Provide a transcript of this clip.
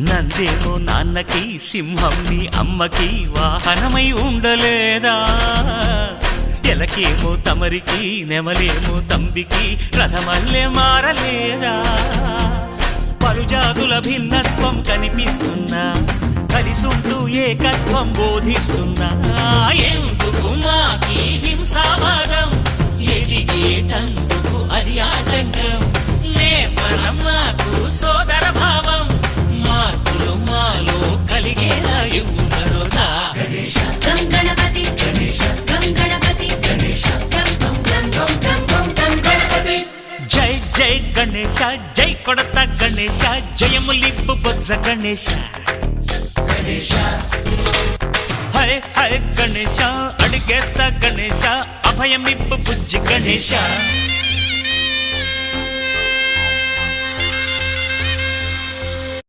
నందేమో నాన్నకి సింహం నీ అమ్మకి వాహనమై ఉండలేదా ఎలకేమో తమరికి నెమలేమో తంబికి రథమల్లే మారలేదా పలుజాతుల భిన్నత్వం కనిపిస్తున్నా కలిసుంటూ ఏకత్వం బోధిస్తున్నా ఎందుకు మాకి హింసావాదం ఎదిగేటందుకు అది ఆటంకం నేపరం మాకు సోదర భావం మార్పులు మాలో కలిగేలా ఇవ్వు భరోసా గం గణపతి గం గణపతి గం గం గం గం గం గణపతి జై జై గణేశ జై కొడత గణేశ జయములిప్పు బొజ్జ గణేశ హై హై గణేశ అడిగేస్తా గణేశ అభయమిప్పు బుజ్జి గణేశ